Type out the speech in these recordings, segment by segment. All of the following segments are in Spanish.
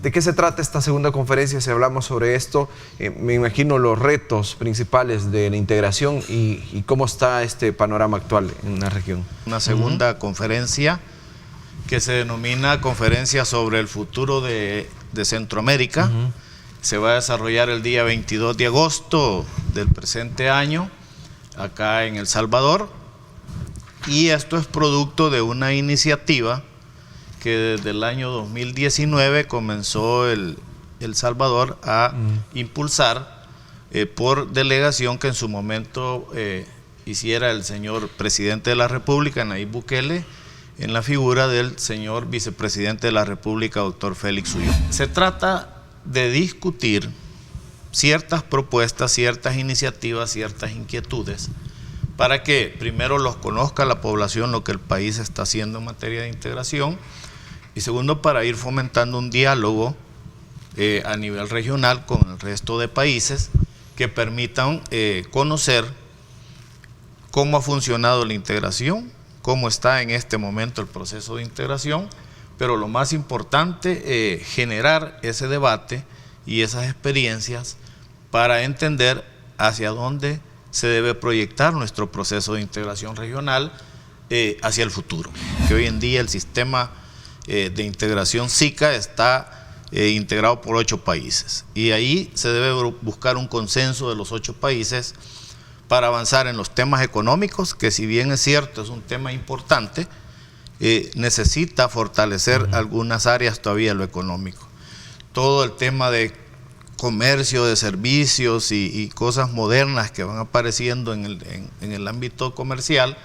¿De qué se trata esta segunda conferencia? Si hablamos sobre esto, me imagino los retos principales de la integración y cómo está este panorama actual en la región. Una segunda conferencia que se denomina Conferencia sobre el Futuro de Centroamérica. Se va a desarrollar el día 22 de agosto del presente año, acá en El Salvador. Y esto es producto de una iniciativa que desde el año 2019 comenzó El Salvador a impulsar por delegación que en su momento hiciera el señor presidente de la República, Nayib Bukele, en la figura del señor vicepresidente de la República, doctor Félix Uyón. Se trata de discutir ciertas propuestas, ciertas iniciativas, ciertas inquietudes, para que primero los conozca la población lo que el país está haciendo en materia de integración, y segundo, para ir fomentando un diálogo a nivel regional con el resto de países que permitan conocer cómo ha funcionado la integración, cómo está en este momento el proceso de integración, pero lo más importante, generar ese debate y esas experiencias para entender hacia dónde se debe proyectar nuestro proceso de integración regional hacia el futuro. Que hoy en día el sistema de integración SICA está integrado por 8 países y ahí se debe buscar un consenso de los 8 países para avanzar en los temas económicos, que si bien es cierto es un tema importante, necesita fortalecer algunas áreas todavía lo económico. Todo el tema de comercio, de servicios y cosas modernas que van apareciendo en el ámbito comercial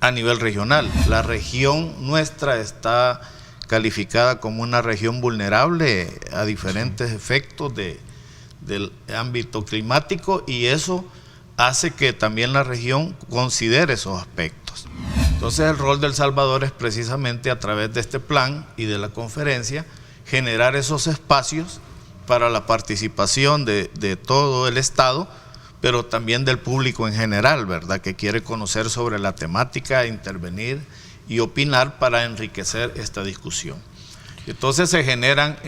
a nivel regional. La región nuestra está calificada como una región vulnerable a diferentes efectos del ámbito climático, y eso hace que también la región considere esos aspectos. Entonces el rol de El Salvador es precisamente a través de este plan y de la conferencia generar esos espacios para la participación de todo el Estado, pero también del público en general, ¿verdad?, que quiere conocer sobre la temática, intervenir y opinar para enriquecer esta discusión. Entonces se generan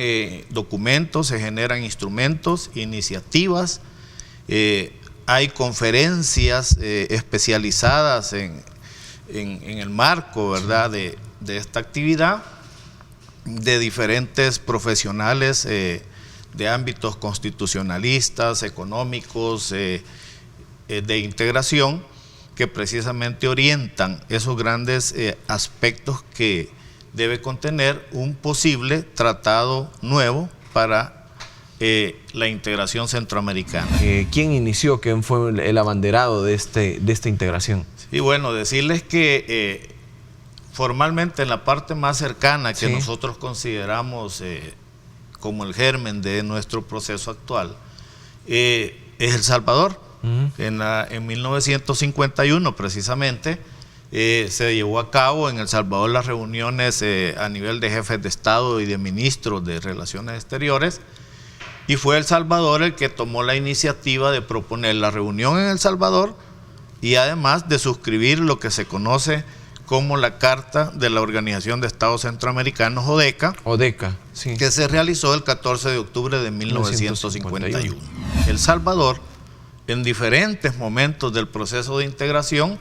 documentos, se generan instrumentos, iniciativas, hay conferencias especializadas en el marco, ¿verdad?, de esta actividad, de diferentes profesionales de ámbitos constitucionalistas, económicos, de integración, que precisamente orientan esos grandes aspectos que debe contener un posible tratado nuevo para la integración centroamericana. ¿Quién inició, quién fue el abanderado de esta integración? Y bueno, decirles que formalmente en la parte más cercana que nosotros consideramos como el germen de nuestro proceso actual es El Salvador. En 1951 precisamente se llevó a cabo en El Salvador las reuniones a nivel de jefes de Estado y de ministros de Relaciones Exteriores, y fue El Salvador el que tomó la iniciativa de proponer la reunión en El Salvador y además de suscribir lo que se conoce como la Carta de la Organización de Estados Centroamericanos, ODECA, sí, que se realizó el 14 de octubre de 1951. El Salvador, en diferentes momentos del proceso de integración,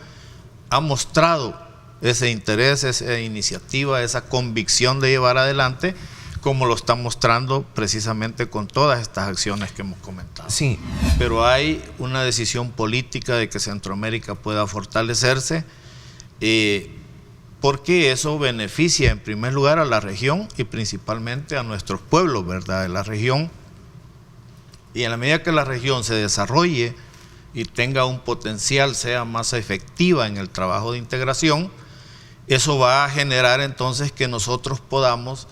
ha mostrado ese interés, esa iniciativa, esa convicción de llevar adelante, como lo está mostrando precisamente con todas estas acciones que hemos comentado. Sí. Pero hay una decisión política de que Centroamérica pueda fortalecerse, porque eso beneficia en primer lugar a la región y principalmente a nuestros pueblos, ¿verdad?, de la región. Y en la medida que la región se desarrolle y tenga un potencial, sea más efectiva en el trabajo de integración, eso va a generar entonces que nosotros podamos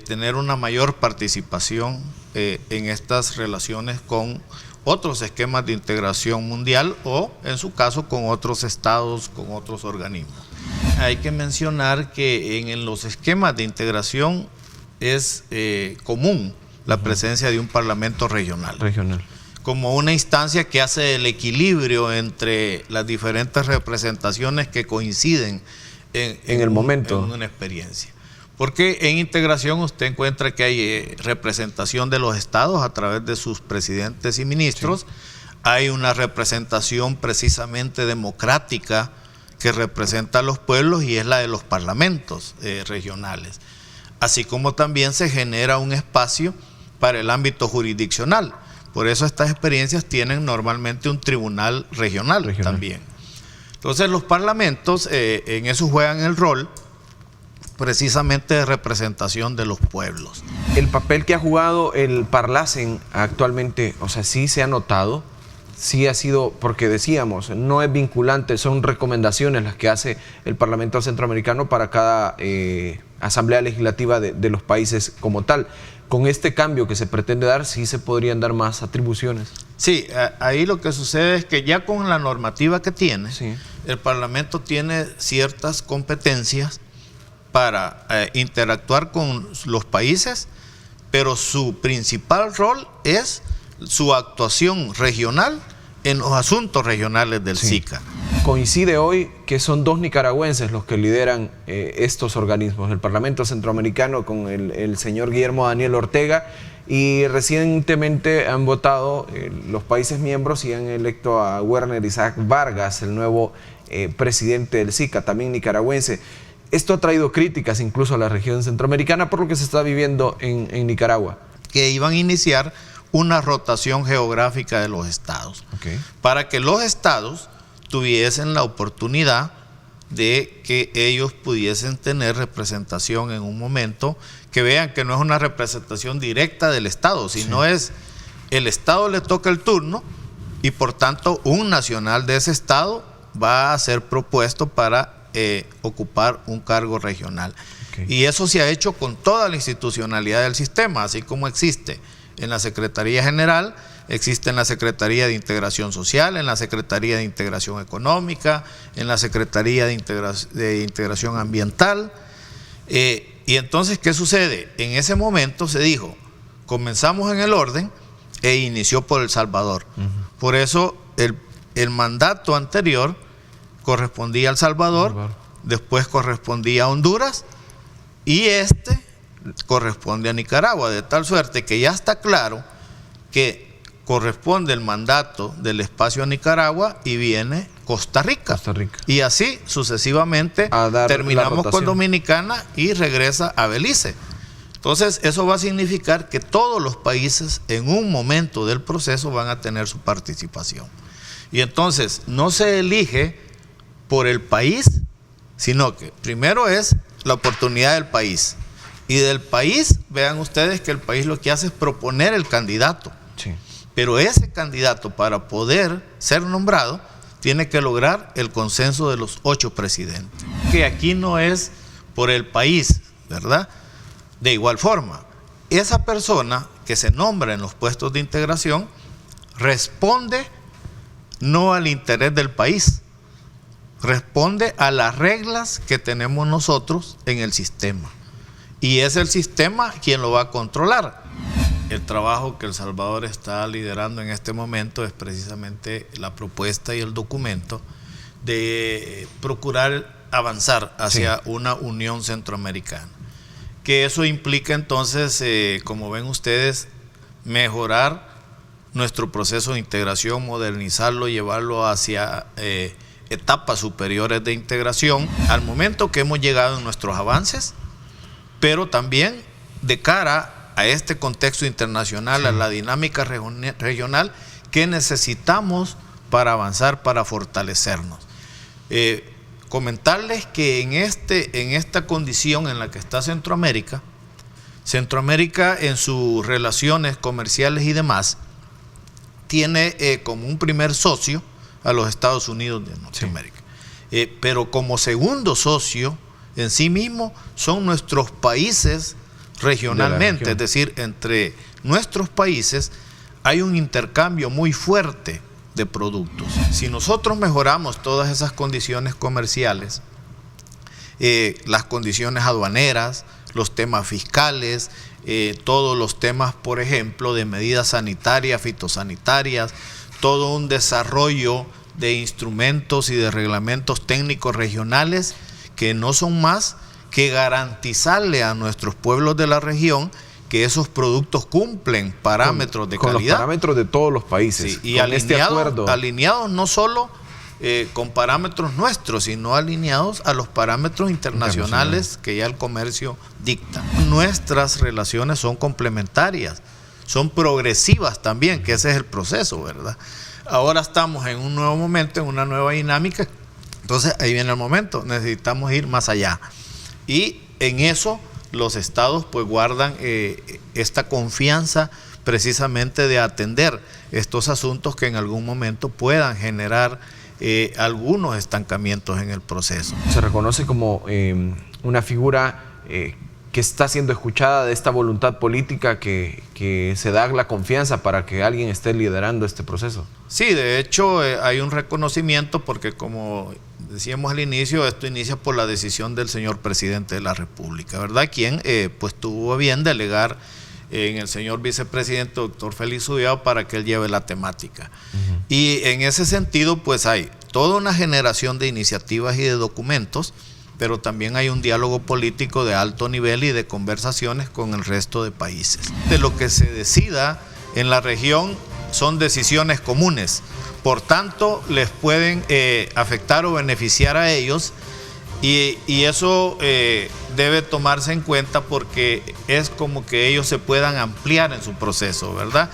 tener una mayor participación en estas relaciones con otros esquemas de integración mundial o, en su caso, con otros estados, con otros organismos. Hay que mencionar que en los esquemas de integración es común la presencia de un parlamento regional. Como una instancia que hace el equilibrio entre las diferentes representaciones que coinciden en el momento, en una experiencia. Porque en integración usted encuentra que hay representación de los estados a través de sus presidentes y ministros. Sí. Hay una representación precisamente democrática que representa a los pueblos y es la de los parlamentos regionales. Así como también se genera un espacio para el ámbito jurisdiccional. Por eso estas experiencias tienen normalmente un tribunal regional. También. Entonces los parlamentos en eso juegan el rol precisamente de representación de los pueblos. El papel que ha jugado el Parlacen actualmente, o sea, sí se ha notado, sí ha sido, porque decíamos, no es vinculante, son recomendaciones las que hace el Parlamento Centroamericano para cada asamblea legislativa de los países como tal. Con este cambio que se pretende dar, sí se podrían dar más atribuciones. Sí, ahí lo que sucede es que ya con la normativa que tiene, sí, el Parlamento tiene ciertas competencias para interactuar con los países, pero su principal rol es su actuación regional en los asuntos regionales del SICA. Coincide hoy que son 2 nicaragüenses los que lideran estos organismos, el Parlamento Centroamericano con el señor Guillermo Daniel Ortega, y recientemente han votado los países miembros y han electo a Werner Isaac Vargas, el nuevo presidente del SICA, también nicaragüense. Esto ha traído críticas incluso a la región centroamericana por lo que se está viviendo en Nicaragua. Que iban a iniciar una rotación geográfica de los estados, para que los estados tuviesen la oportunidad de que ellos pudiesen tener representación en un momento, que vean que no es una representación directa del estado, sino es el estado le toca el turno y por tanto un nacional de ese estado va a ser propuesto para ocupar un cargo regional. Y eso se ha hecho con toda la institucionalidad del sistema, así como existe en la Secretaría General, existe en la Secretaría de Integración Social, en la Secretaría de Integración Económica, en la Secretaría de Integración Ambiental. Y entonces, ¿qué sucede? En ese momento se dijo, comenzamos en el orden e inició por El Salvador. Por eso el mandato anterior correspondía a El Salvador, después correspondía a Honduras y corresponde a Nicaragua, de tal suerte que ya está claro que corresponde el mandato del espacio a Nicaragua y viene Costa Rica. Y así sucesivamente terminamos con Dominicana y regresa a Belice. Entonces eso va a significar que todos los países en un momento del proceso van a tener su participación. Y entonces no se elige por el país, sino que primero es la oportunidad del país. Y del país, vean ustedes que el país lo que hace es proponer el candidato. Pero ese candidato, para poder ser nombrado, tiene que lograr el consenso de los 8 presidentes. Que aquí no es por el país, ¿verdad? De igual forma, esa persona que se nombra en los puestos de integración responde no al interés del país, responde a las reglas que tenemos nosotros en el sistema. Y es el sistema quien lo va a controlar. El trabajo que El Salvador está liderando en este momento es precisamente la propuesta y el documento de procurar avanzar hacia una unión centroamericana. Que eso implica entonces, como ven ustedes, mejorar nuestro proceso de integración, modernizarlo, llevarlo hacia etapas superiores de integración, al momento que hemos llegado en nuestros avances, pero también de cara a este contexto internacional, a la dinámica regional que necesitamos para avanzar, para fortalecernos. Comentarles que en esta condición en la que está Centroamérica en sus relaciones comerciales y demás, tiene como un primer socio a los Estados Unidos de Norteamérica. Pero como segundo socio en sí mismo son nuestros países regionalmente, es decir, entre nuestros países hay un intercambio muy fuerte de productos. Si nosotros mejoramos todas esas condiciones comerciales, las condiciones aduaneras, los temas fiscales, todos los temas, por ejemplo, de medidas sanitarias, fitosanitarias, todo un desarrollo de instrumentos y de reglamentos técnicos regionales que no son más que garantizarle a nuestros pueblos de la región que esos productos cumplen parámetros de calidad. Con los parámetros de todos los países. Sí, y alineados no solo con parámetros nuestros, sino alineados a los parámetros internacionales que ya el comercio dicta. Nuestras relaciones son complementarias, son progresivas también, que ese es el proceso, ¿verdad? Ahora estamos en un nuevo momento, en una nueva dinámica, entonces ahí viene el momento, necesitamos ir más allá. Y en eso los estados pues guardan esta confianza precisamente de atender estos asuntos que en algún momento puedan generar algunos estancamientos en el proceso. Se reconoce como una figura que está siendo escuchada de esta voluntad política que se da la confianza para que alguien esté liderando este proceso. Sí, de hecho hay un reconocimiento porque, como decíamos al inicio, esto inicia por la decisión del señor presidente de la República, ¿verdad? Quien pues tuvo a bien delegar en el señor vicepresidente doctor Félix Ubiao para que él lleve la temática. Y en ese sentido pues hay toda una generación de iniciativas y de documentos, pero también hay un diálogo político de alto nivel y de conversaciones con el resto de países. De lo que se decida en la región son decisiones comunes, por tanto les pueden afectar o beneficiar a ellos, y eso debe tomarse en cuenta porque es como que ellos se puedan ampliar en su proceso, ¿verdad?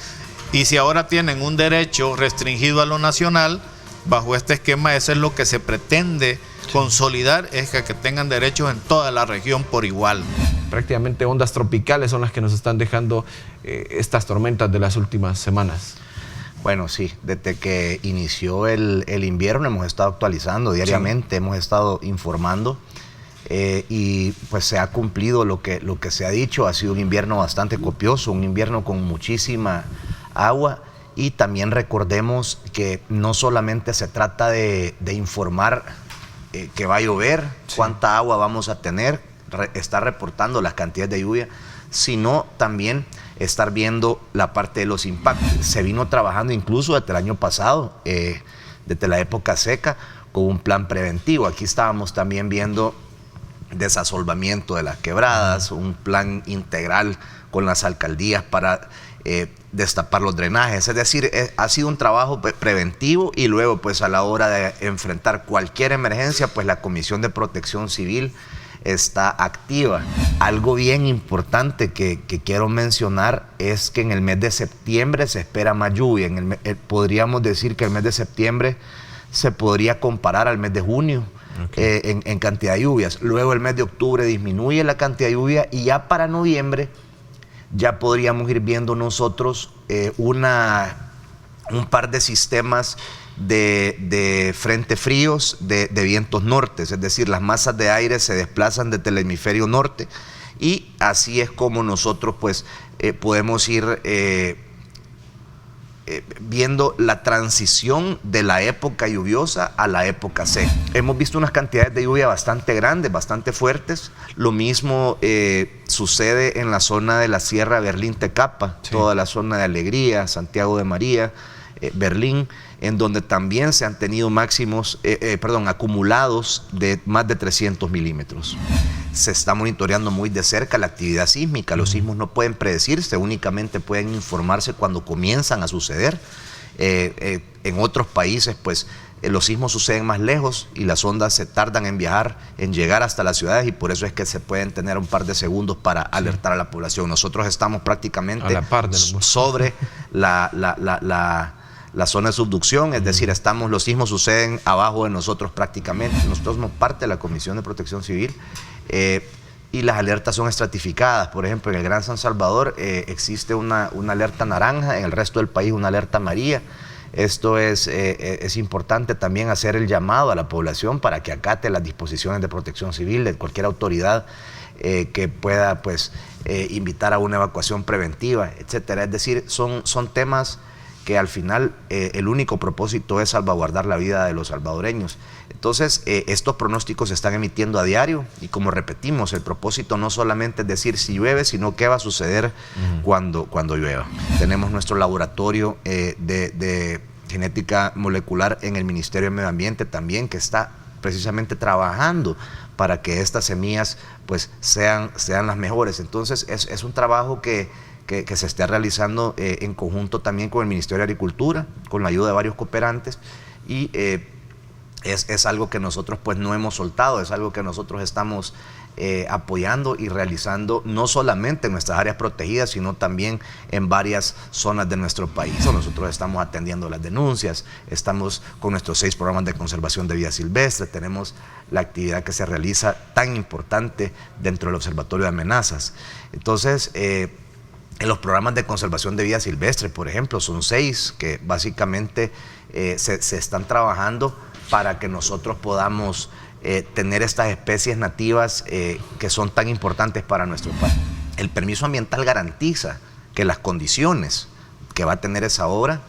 Y si ahora tienen un derecho restringido a lo nacional, bajo este esquema eso es lo que se pretende consolidar, es que tengan derechos en toda la región por igual. Prácticamente ondas tropicales son las que nos están dejando estas tormentas de las últimas semanas. Bueno, sí, desde que inició el invierno hemos estado actualizando diariamente, hemos estado informando y pues se ha cumplido lo que se ha dicho. Ha sido un invierno bastante copioso, un invierno con muchísima agua, y también recordemos que no solamente se trata de informar que va a llover, cuánta agua vamos a tener, estar reportando las cantidades de lluvia, sino también estar viendo la parte de los impactos. Se vino trabajando incluso desde el año pasado, desde la época seca, con un plan preventivo. Aquí estábamos también viendo desasolvamiento de las quebradas, un plan integral con las alcaldías para destapar los drenajes. Es decir, ha sido un trabajo preventivo, y luego pues a la hora de enfrentar cualquier emergencia, pues la Comisión de Protección Civil está activa. Algo bien importante que quiero mencionar es que en el mes de septiembre se espera más lluvia. Podríamos decir que el mes de septiembre se podría comparar al mes de junio en cantidad de lluvias. Luego el mes de octubre disminuye la cantidad de lluvia, y ya para noviembre ya podríamos ir viendo nosotros un par de sistemas de frente fríos de vientos nortes, es decir, las masas de aire se desplazan desde el hemisferio norte, y así es como nosotros pues podemos ir viendo la transición de la época lluviosa a la época seca. Hemos visto unas cantidades de lluvia bastante grandes, bastante fuertes. Lo mismo sucede en la zona de la Sierra Berlín-Tecapa, toda la zona de Alegría, Santiago de María, Berlín, en donde también se han tenido acumulados de más de 300 milímetros. Se está monitoreando muy de cerca la actividad sísmica. Los sismos no pueden predecirse, únicamente pueden informarse cuando comienzan a suceder. En otros países, pues, los sismos suceden más lejos y las ondas se tardan en llegar hasta las ciudades, y por eso es que se pueden tener un par de segundos para alertar a la población. Nosotros estamos prácticamente a la par sobre la zona de subducción, es decir, los sismos suceden abajo de nosotros prácticamente. Nosotros somos parte de la Comisión de Protección Civil, y las alertas son estratificadas. Por ejemplo, en el Gran San Salvador existe una alerta naranja, en el resto del país una alerta amarilla. Esto es importante también hacer el llamado a la población para que acate las disposiciones de protección civil de cualquier autoridad que pueda pues invitar a una evacuación preventiva, etcétera. Es decir, son temas que al final el único propósito es salvaguardar la vida de los salvadoreños. Entonces, estos pronósticos se están emitiendo a diario, y como repetimos, el propósito no solamente es decir si llueve, sino qué va a suceder cuando llueva. Tenemos nuestro laboratorio de genética molecular en el Ministerio de Medio Ambiente también, que está precisamente trabajando para que estas semillas pues sean las mejores. Entonces es un trabajo que se está realizando en conjunto también con el Ministerio de Agricultura, con la ayuda de varios cooperantes, y es algo que nosotros pues no hemos soltado, es algo que nosotros estamos apoyando y realizando no solamente en nuestras áreas protegidas, sino también en varias zonas de nuestro país. Nosotros estamos atendiendo las denuncias, estamos con nuestros 6 programas de conservación de vida silvestre, tenemos la actividad que se realiza tan importante dentro del Observatorio de Amenazas. Entonces, en los programas de conservación de vida silvestre, por ejemplo, son 6 que básicamente se están trabajando para que nosotros podamos tener estas especies nativas que son tan importantes para nuestro país. El permiso ambiental garantiza que las condiciones que va a tener esa obra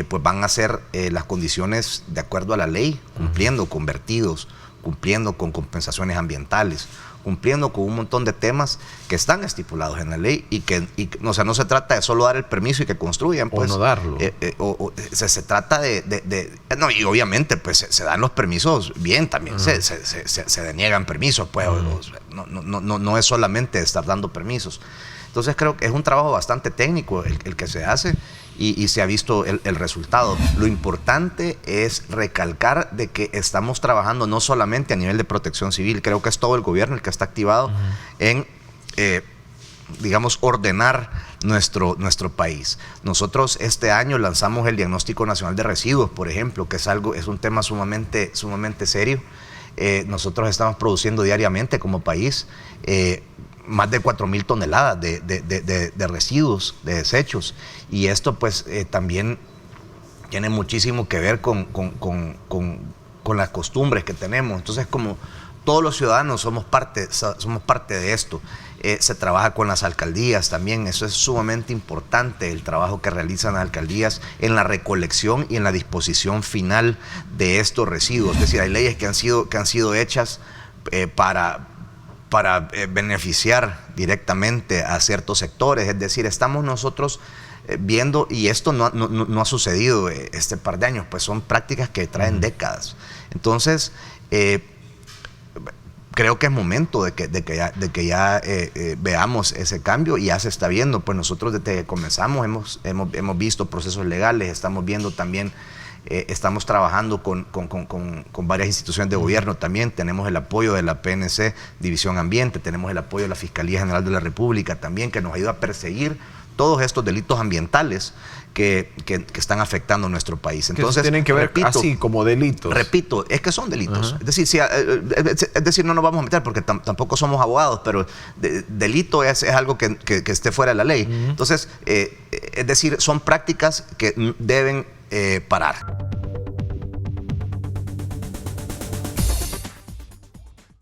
pues van a ser las condiciones de acuerdo a la ley, cumpliendo con vertidos, cumpliendo con compensaciones ambientales, cumpliendo con un montón de temas que están estipulados en la ley o sea, no se trata de solo dar el permiso y que construyan, pues, o no darlo. Se trata no, y obviamente pues se dan los permisos bien, también se deniegan permisos, pues, no es solamente estar dando permisos. Entonces creo que es un trabajo bastante técnico el que se hace y se ha visto el resultado. Lo importante es recalcar de que estamos trabajando no solamente a nivel de protección civil, creo que es todo el gobierno el que está activado en, digamos, ordenar nuestro país. Nosotros este año lanzamos el Diagnóstico Nacional de Residuos, por ejemplo, que es un tema sumamente serio. Nosotros estamos produciendo diariamente como país más de 4,000 toneladas de residuos, de desechos, y esto pues también tiene muchísimo que ver con las costumbres que tenemos. Entonces, como todos los ciudadanos somos parte de esto, se trabaja con las alcaldías también. Eso es sumamente importante, el trabajo que realizan las alcaldías en la recolección y en la disposición final de estos residuos. Es decir, hay leyes que han sido hechas para beneficiar directamente a ciertos sectores. Es decir, estamos nosotros viendo, y esto no ha sucedido este par de años, pues son prácticas que traen décadas. Entonces, creo que es momento de que ya veamos ese cambio, y ya se está viendo. Pues nosotros desde que comenzamos hemos visto procesos legales, estamos viendo también. Estamos trabajando con varias instituciones de gobierno también. Tenemos el apoyo de la PNC, División Ambiente, tenemos el apoyo de la Fiscalía General de la República también, que nos ayuda a perseguir todos estos delitos ambientales que están afectando a nuestro país. Entonces, tienen que ver así como delitos. Repito, es que son delitos. Es decir, no nos vamos a meter porque tampoco somos abogados, pero delito es algo que esté fuera de la ley. Entonces, es decir, son prácticas que deben parar.